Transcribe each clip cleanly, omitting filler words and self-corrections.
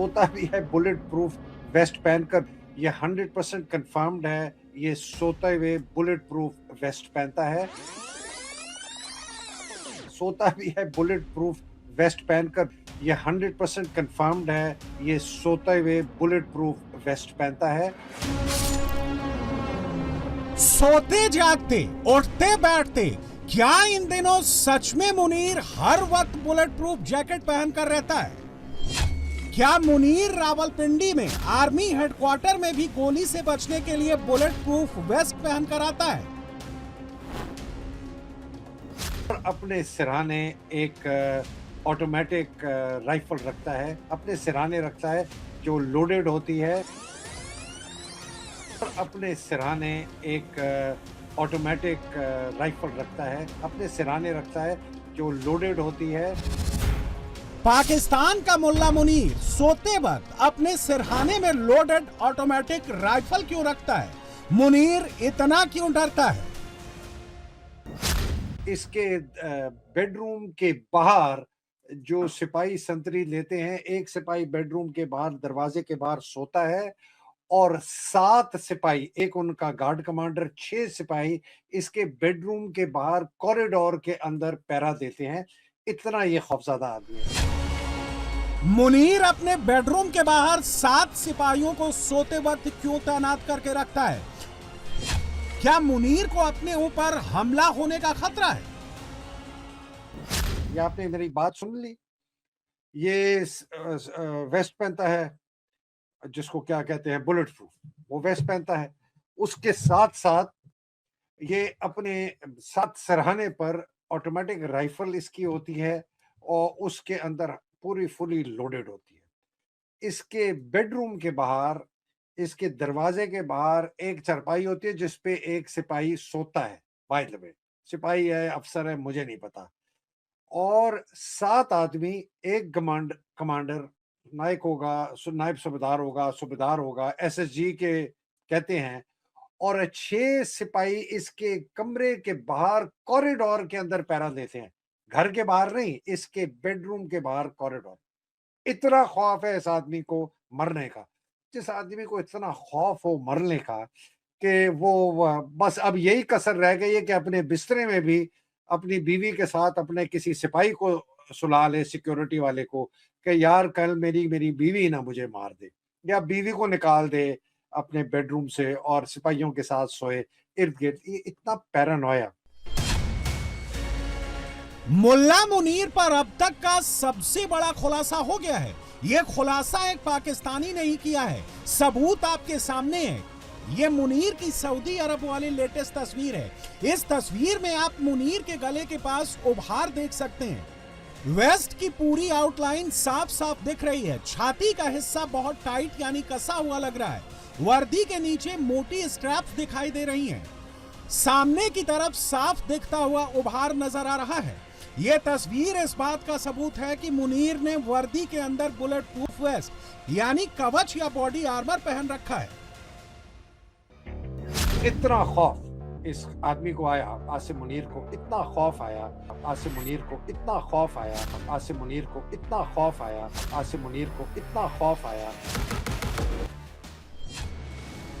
सोता भी है बुलेट प्रूफ वेस्ट पहनकर। ये 100% कंफर्म्ड है, ये सोते हुए बुलेट प्रूफ वेस्ट पहनता है। सोता भी है बुलेट प्रूफ वेस्ट पहनकर। ये 100% कंफर्म्ड है, ये सोते हुए बुलेट प्रूफ वेस्ट पहनता है। सोते जागते उठते बैठते क्या इन दिनों सच में मुनीर हर वक्त बुलेट प्रूफ जैकेट पहनकर रहता है? क्या मुनीर रावलपिंडी में आर्मी हेडक्वार्टर में भी गोली से बचने के लिए बुलेट प्रूफ वेस्ट पहनकर आता है? अपने सिरहाने एक ऑटोमेटिक राइफल रखता है, अपने सिरहाने रखता है जो लोडेड होती है। अपने सिरहाने एक ऑटोमेटिक राइफल रखता है, अपने सिरहाने रखता है जो लोडेड होती है। पाकिस्तान का मुल्ला मुनीर सोते वक्त अपने सिरहाने में लोडेड ऑटोमेटिक राइफल क्यों रखता है? मुनीर इतना क्यों डरता है? इसके बेडरूम के बाहर जो सिपाही संतरी लेते हैं, एक सिपाही बेडरूम के बाहर दरवाजे के बाहर सोता है और 7 सिपाही, एक उनका गार्ड कमांडर, 6 सिपाही इसके बेडरूम के बाहर कॉरिडोर के अंदर पहरा देते हैं। इतना ये खौफजदा आदमी है। मुनीर अपने बेडरूम के बाहर 7 सिपाहियों को सोते वक्त क्यों तैनात करके रखता है? क्या मुनीर को अपने ऊपर हमला होने का खतरा है? ये आपने मेरी बात सुन ली। ये वेस्ट पहनता है जिसको क्या कहते हैं बुलेट प्रूफ, वो वेस्ट पहनता है। उसके साथ साथ ये अपने साथ सरहाने पर ऑटोमेटिक राइफल इसकी होती है और उसके अंदर पूरी फुली लोडेड होती है। इसके बेडरूम के बाहर, इसके दरवाजे के बाहर एक चारपाई होती है जिसपे एक सिपाही सोता है। बाय द वे, सिपाही है, अफसर है, मुझे नहीं पता। और 7 आदमी, एक कमांडर, नायक होगा, नायब सूबेदार होगा, एसएसजी के कहते हैं, और 6 सिपाही इसके कमरे के बाहर कॉरिडोर के अंदर पहरा देते हैं। घर के बाहर नहीं, इसके बेडरूम के बाहर कॉरिडोर। इतना खौफ है इस आदमी को मरने का। जिस आदमी को इतना खौफ हो मरने का कि वो बस अब यही कसर रह गई है कि अपने बिस्तरे में भी अपनी बीवी के साथ अपने किसी सिपाही को सुला ले, सिक्योरिटी वाले को, कि यार कल मेरी बीवी ना मुझे मार दे, या बीवी को निकाल दे अपने बेडरूम से और सिपाहियों के साथ सोए इर्द-गिर्द। ये इतना पैरानोया। मुल्ला मुनीर पर अब तक का सबसे बड़ा खुलासा हो गया है। यह खुलासा एक पाकिस्तानी नहीं किया है, सबूत आपके सामने है। ये मुनीर की सऊदी अरब वाली लेटेस्ट तस्वीर है। इस तस्वीर में आप मुनीर के गले के पास उभार देख सकते हैं। वेस्ट की पूरी आउटलाइन साफ साफ दिख रही है। छाती का हिस्सा बहुत टाइट यानी कसा हुआ लग रहा है। वर्दी के नीचे मोटी स्ट्रैप्स दिखाई दे रही हैं। सामने की तरफ साफ दिखता हुआ उभार नजर आ रहा है। यह तस्वीर इस बात का सबूत है कि मुनीर ने वर्दी के अंदर बुलेट प्रूफ वेस्ट यानी कवच या बॉडी आर्मर पहन रखा है। इतना खौफ इस आदमी को आया, आसिम मुनीर को इतना खौफ आया, आसिम मुनीर को इतना खौफ आया, आसिम मुनीर को इतना खौफ आया, आसिम मुनीर को इतना खौफ आया।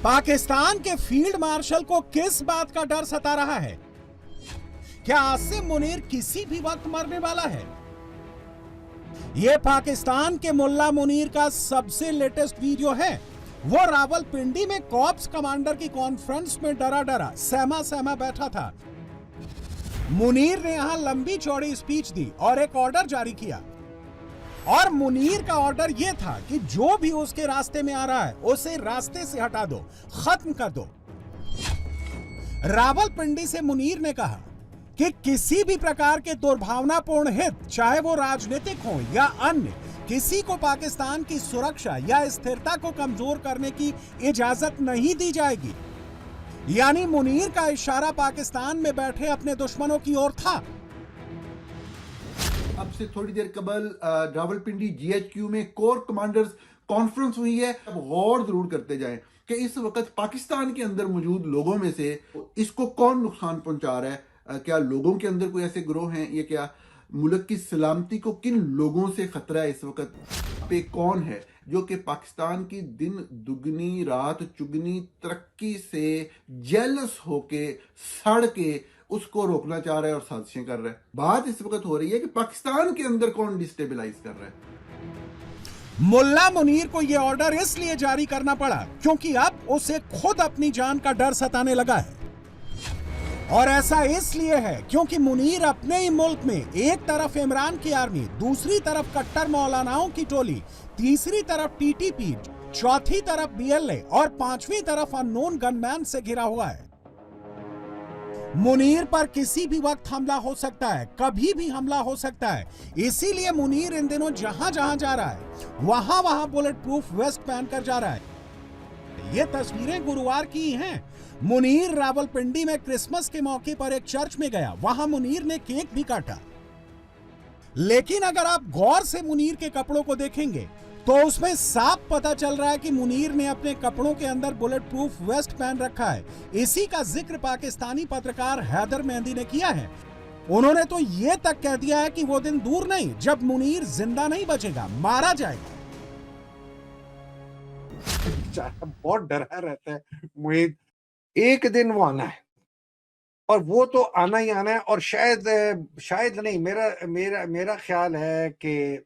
पाकिस्तान के फील्ड मार्शल को किस बात का डर सता रहा है? क्या आसिम मुनीर किसी भी वक्त मरने वाला है? यह पाकिस्तान के मुल्ला मुनीर का सबसे लेटेस्ट वीडियो है। वो रावलपिंडी में कॉर्प्स कमांडर की कॉन्फ्रेंस में डरा डरा सहमा बैठा था। मुनीर ने यहां लंबी चौड़ी स्पीच दी और एक ऑर्डर जारी किया। और मुनीर का ऑर्डर यह था कि जो भी उसके रास्ते में आ रहा है उसे रास्ते से हटा दो, खत्म कर दो। रावलपिंडी से मुनीर ने कहा कि किसी भी प्रकार के दुर्भावनापूर्ण हित, चाहे वो राजनीतिक हो या अन्य, किसी को पाकिस्तान की सुरक्षा या स्थिरता को कमजोर करने की इजाजत नहीं दी जाएगी। यानी मुनीर का इशारा पाकिस्तान में बैठे अपने दुश्मनों की ओर था। अब से थोड़ी देर कबल रावलपिंडी जीएचक्यू में कोर कमांडर्स कॉन्फ्रेंस हुई है। अब गौर जरूर करते जाएं कि इस वक्त पाकिस्तान के अंदर मौजूद लोगों में से इसको कौन नुकसान पहुंचा रहा है। क्या लोगों के अंदर कोई ऐसे ग्रोह हैं, ये क्या मुल्क की सलामती को किन लोगों से खतरा है इस वक्त, पे कौन है जो कि पाकिस्तान की दिन दुगनी रात चुगनी तरक्की से जेलस होके सड़ के उसको रोकना चाह रहा है और साजिशें कर रहा है। बात इस वक्त हो रही है कि पाकिस्तान के अंदर कौन डिस्टेबलाइज कर रहा है। मुल्ला मुनीर को यह ऑर्डर इसलिए जारी करना पड़ा क्योंकि अब उसे खुद अपनी जान का डर सताने लगा है, और ऐसा इसलिए है क्योंकि मुनीर अपने ही मुल्क में एक तरफ इमरान की आर्मी, दूसरी तरफ कट्टर मौलानाओं की टोली, तीसरी तरफ टीटीपी, चौथी तरफ बीएलए और पांचवी तरफ अननोन गनमैन से घिरा हुआ है। मुनीर पर किसी भी वक्त हमला हो सकता है, कभी भी हमला हो सकता है। इसीलिए मुनीर इन दिनों जहां जहां जा रहा है वहां वहां बुलेट प्रूफ वेस्ट पहनकर जा रहा है। ये तस्वीरें गुरुवार की हैं। मुनीर रावलपिंडी में क्रिसमस के मौके पर एक चर्च में गया, वहां मुनीर ने केक भी काटा। लेकिन अगर आप गौर से मुनीर के कपड़ों को देखेंगे तो उसमें साफ पता चल रहा है कि मुनीर ने अपने कपड़ों के अंदर बुलेट प्रूफ वेस्ट पहन रखा है। इसी का जिक्र पाकिस्तानी पत्रकार हैदर मेहंदी ने किया है। उन्होंने तो यह तक कह दिया है कि वो दिन दूर नहीं जब मुनीर जिंदा नहीं बचेगा, मारा जाएगा। बहुत डरा रहता है मुहीद, एक दिन वो आना है और वो तो आना ही आना है। और शायद नहीं, मेरा ख्याल है कि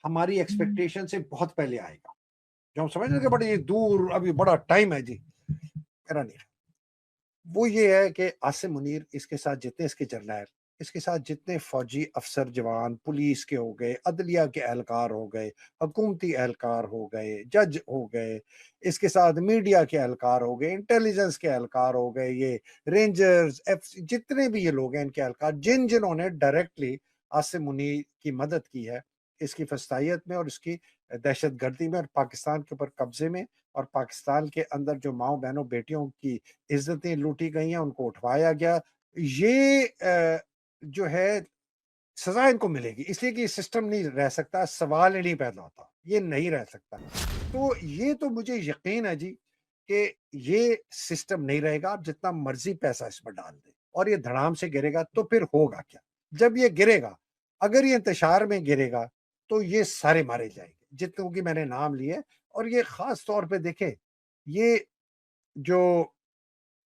हमारी एक्सपेक्टेशन से बहुत पहले आएगा। जो हम समझ रहे थे बड़े ये दूर, अभी बड़ा टाइम है जी, मेरा नहीं। वो ये है कि आसिम मुनीर, इसके साथ जितने इसके जर्नैल, इसके साथ जितने फौजी अफसर जवान, पुलिस के हो गए, अदलिया के एहलकार हो गए, हुकूमती एहलकार हो गए, जज हो गए, इसके साथ मीडिया के एहलकार हो गए, इंटेलिजेंस के एहलकार हो गए, ये रेंजर्स, जितने भी ये लोग हैं, इनके एहलकार, जिन्होंने डायरेक्टली आसिम मुनीर की मदद की है इसकी फस्तायत में और इसकी दहशत गर्दी में और पाकिस्तान के ऊपर कब्जे में, और पाकिस्तान के अंदर जो माओ बहनों बेटियों की इज्जतें लूटी गई हैं, उनको उठवाया गया, ये जो है सजा इनको मिलेगी। इसलिए कि ये सिस्टम नहीं रह सकता, सवाल ही नहीं पैदा होता, ये नहीं रह सकता। तो ये तो मुझे यकीन है जी कि ये सिस्टम नहीं रहेगा। आप जितना मर्जी पैसा इसमें डाल दें और ये धड़ाम से गिरेगा तो फिर होगा क्या? जब ये गिरेगा, अगर ये इंतशार में गिरेगा तो ये सारे मारे जाएंगे जितनों की मैंने नाम लिए। और ये खास तौर पे देखें, ये जो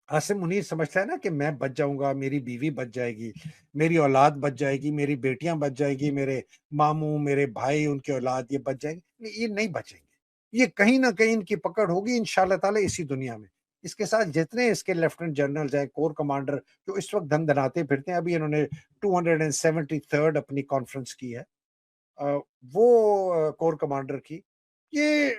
आसिम मुनीर समझता है ना कि मैं बच जाऊंगा, मेरी बीवी बच जाएगी, मेरी औलाद बच जाएगी, मेरी बेटियां बच जाएगी, मेरे मामू, मेरे भाई, उनकी औलाद ये बच जाएंगे, ये नहीं बचेंगे। ये कहीं ना कहीं इनकी पकड़ होगी इंशाल्लाह ताला इसी दुनिया में। इसके साथ जितने इसके लेफ्टिनेंट जनरल्स हैं, कोर कमांडर जो इस वक्त धनधनाते फिरते हैं, अभी इन्होंने 273 अपनी कॉन्फ्रेंस की है, वो कोर कमांडर की, ये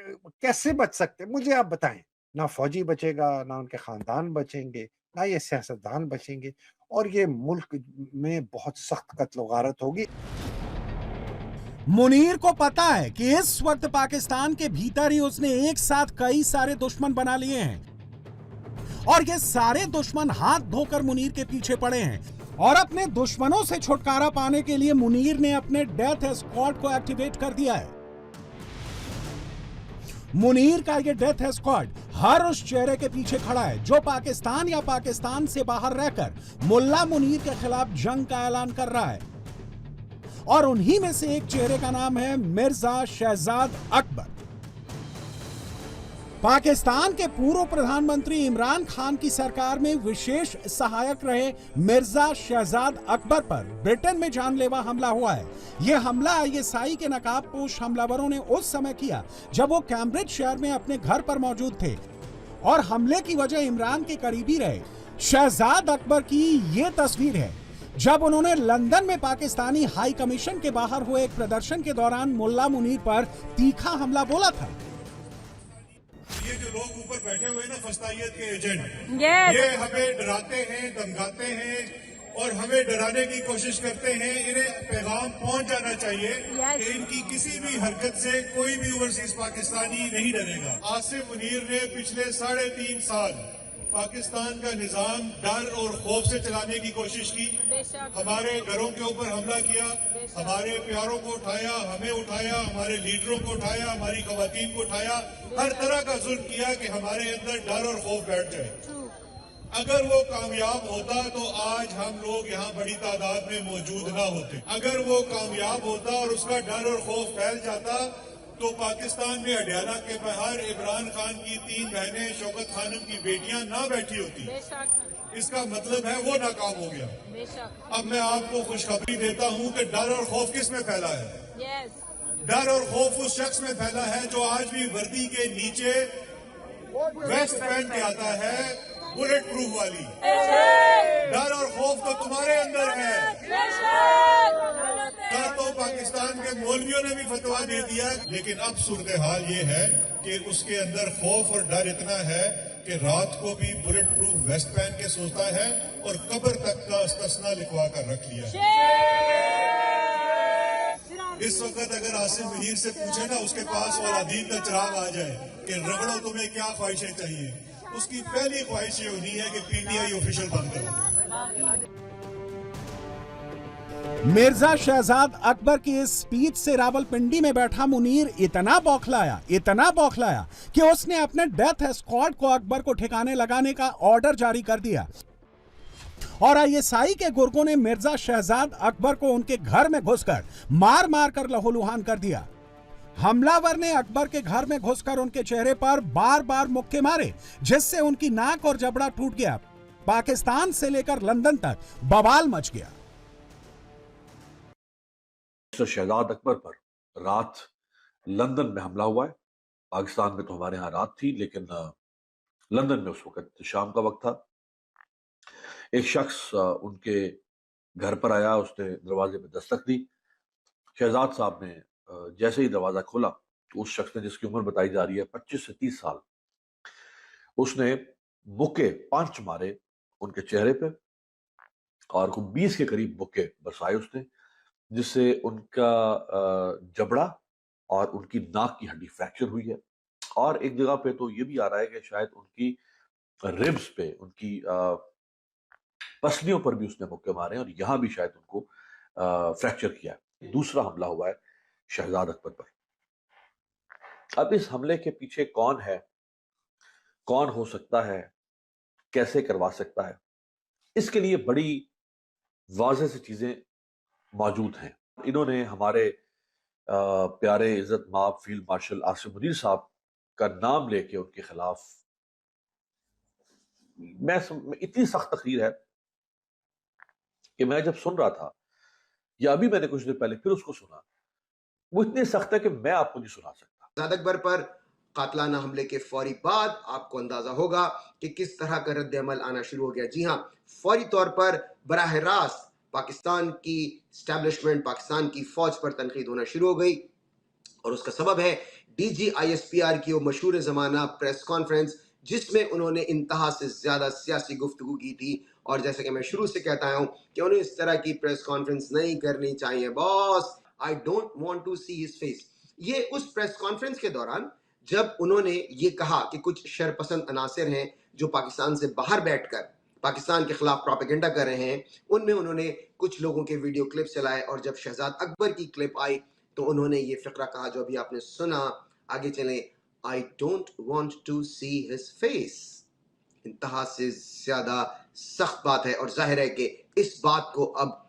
कैसे बच सकते? मुझे आप बताएं। ना फौजी बचेगा, ना उनके खानदान बचेंगे, ना ये सियासतदान बचेंगे, और ये मुल्क में बहुत सख्त कत्ल गारत होगी। मुनीर को पता है कि इस वक्त पाकिस्तान के भीतर ही उसने एक साथ कई सारे दुश्मन बना लिए हैं, और ये सारे दुश्मन हाथ धोकर मुनीर के पीछे पड़े हैं। और अपने दुश्मनों से छुटकारा पाने के लिए मुनीर ने अपने डेथ स्क्वाड को एक्टिवेट कर दिया है। मुनीर का ये डेथ स्क्वाड हर उस चेहरे के पीछे खड़ा है जो पाकिस्तान या पाकिस्तान से बाहर रहकर मुल्ला मुनीर के खिलाफ जंग का ऐलान कर रहा है, और उन्हीं में से एक चेहरे का नाम है मिर्जा शहजाद अकबर। पाकिस्तान के पूर्व प्रधानमंत्री इमरान खान की सरकार में विशेष सहायक रहे मिर्जा शहजाद अकबर पर ब्रिटेन में जानलेवा हमला हुआ है। यह हमला आईएसआई के नकाबपोश हमलावरों ने उस समय किया जब वो कैम्ब्रिज शहर में अपने घर पर मौजूद थे, और हमले की वजह इमरान के करीबी रहे। शहजाद अकबर की ये तस्वीर है जब उन्होंने लंदन में पाकिस्तानी हाई कमीशन के बाहर हुए एक प्रदर्शन के दौरान मुल्ला मुनीर पर तीखा हमला बोला था। ये जो लोग ऊपर बैठे हुए हैं ना, फस्तायत के एजेंट, yes. ये हमें डराते हैं, धमकाते हैं और हमें डराने की कोशिश करते हैं। इन्हें पैगाम पहुंच जाना चाहिए yes. कि इनकी किसी भी हरकत से कोई भी ओवरसीज पाकिस्तानी नहीं डरेगा। आसिम मुनीर ने पिछले 3.5 साल पाकिस्तान का निजाम डर और खौफ से चलाने की कोशिश की, हमारे घरों के ऊपर हमला किया, हमारे प्यारों को उठाया, हमें उठाया, हमारे लीडरों को उठाया, हमारी खवातीन को उठाया, हर तरह का जुल्म किया कि हमारे अंदर डर और खौफ बैठ जाए। अगर वो कामयाब होता तो आज हम लोग यहाँ बड़ी तादाद में मौजूद ना होते। अगर वो कामयाब होता और उसका डर और खौफ फैल जाता तो पाकिस्तान में अडयाला के बाहर इमरान खान की 3 बहनें, शौकत खानम की बेटियां ना बैठी होती। इसका मतलब है वो नाकाम हो गया। अब मैं आपको खुशखबरी देता हूँ कि डर और खौफ किस में फैला है? डर और खौफ उस शख्स में फैला है जो आज भी वर्दी के नीचे वेस्ट पहन के आता है, बुलेट प्रूफ वाली। डर और खौफ तो तुम्हारे अंदर है। तो पाकिस्तान के मौलवियों ने भी फतवा दे दिया, लेकिन अब सूरत हाल ये है कि उसके अंदर खौफ और डर इतना है कि रात को भी बुलेट प्रूफ वेस्ट पहन के सोता है और कब्र तक का इस्तिस्ना लिखवा कर रख लिया है। इस वक्त अगर आसिम मुनीर से पूछे ना उसके पास औलादीन का चिराग आ जाए कि रगड़ो तुम्हें क्या ख्वाहिशें चाहिए, उसकी पहली ख्वाहिश ये होनी है कि पीटीआई ऑफिशियल बंद करो। मिर्जा शहजाद अकबर की इस स्पीच से रावलपिंडी में बैठा मुनीर इतना बौखलाया कि उसने अपने डेथ स्क्वाड को अकबर को ठिकाने लगाने का ऑर्डर जारी कर दिया और आईएसआई के गुर्गों ने मिर्जा शहजाद अकबर को उनके घर में घुसकर मार कर लहूलुहान कर दिया। हमलावर ने अकबर के घर में घुसकर उनके चेहरे पर बार मुक्के मारे, जिससे उनकी नाक और जबड़ा टूट गया। पाकिस्तान से लेकर लंदन तक बवाल मच गया। शहजाद अकबर पर रात लंदन में हमला हुआ है। पाकिस्तान में तो हमारे यहाँ रात थी, लेकिन लंदन में उस वक्त शाम का वक्त था। एक शख्स उनके घर पर आया, उसने दरवाजे पे दस्तक दी। शहजाद साहब ने जैसे ही दरवाजा खोला तो उस शख्स ने, जिसकी उम्र बताई जा रही है 25 से 30 साल, उसने मुक्के 5 मारे उनके चेहरे पे और 20 के करीब मुक्के बरसाए उसने, जिससे उनका जबड़ा और उनकी नाक की हड्डी फ्रैक्चर हुई है। और एक जगह पे तो ये भी आ रहा है कि शायद उनकी रिब्स पे, उनकी पसलियों पर भी उसने मुक्के मारे और यहां भी शायद उनको फ्रैक्चर किया है। दूसरा हमला हुआ है शहजाद अकबर पर। अब इस हमले के पीछे कौन है, कौन हो सकता है, कैसे करवा सकता है, इसके लिए बड़ी वाज़ेह सी चीजें मौजूद हैं। इन्होंने हमारे प्यारे इज्जत माब फील्ड मार्शल आसिम मुनीर साहब का नाम लेके उनके खिलाफ इतनी सख्त तकरीर है कि मैं जब सुन रहा था, या अभी मैंने कुछ देर पहले फिर उसको सुना, वो इतनी सख्त है कि मैं आपको नहीं सुना सकता। शहजाद अकबर पर कातलाना हमले के फौरी बाद आपको अंदाजा होगा कि किस तरह का रद्द अमल आना शुरू हो गया। जी हाँ, फौरी तौर पर बराह रास्त पाकिस्तान की स्टैब्लिशमेंट, पाकिस्तान की फौज पर तनकीद होना शुरू हो गई और उसका सबब है DGISPR की वो मशहूर ज़माना प्रेस कॉन्फ्रेंस, जिसमें उन्होंने इंतहा से ज़्यादा सियासी गुफ्तगू की थी। और जैसे कि मैं शुरू से कहता हूँ कि उन्हें इस तरह की प्रेस कॉन्फ्रेंस नहीं करनी चाहिए। Boss, I don't want to see his face. ये उस प्रेस कॉन्फ्रेंस के दौरान जब उन्होंने ये कहा कि कुछ शरपसंद अनासिर हैं जो पाकिस्तान से बाहर बैठकर पाकिस्तान के खिलाफ प्रोपेगेंडा कर रहे हैं, उनमें उन्होंने कुछ लोगों के वीडियो क्लिप्स चलाए और जब शहजाद अकबर की क्लिप आई तो उन्होंने ये फिक्रा कहा जो अभी आपने सुना। आगे चलें। I don't want to see his face इंतहा से ज्यादा सख्त बात है और जाहिर है कि इस बात को अब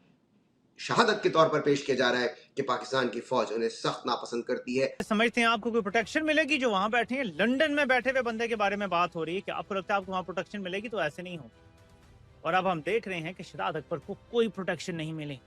शहादत के तौर पर पेश किया जा रहा है कि पाकिस्तान की फौज उन्हें सख्त नापसंद करती है। समझते हैं आपको कोई प्रोटेक्शन मिलेगी जो वहां बैठे हैं? लंदन में बैठे हुए बंदे के बारे में बात हो रही है कि आपको लगता है आपको वहां प्रोटेक्शन मिलेगी? तो ऐसे नहीं हो। और अब हम देख रहे हैं कि शहजाद अकबर को कोई प्रोटेक्शन नहीं मिली।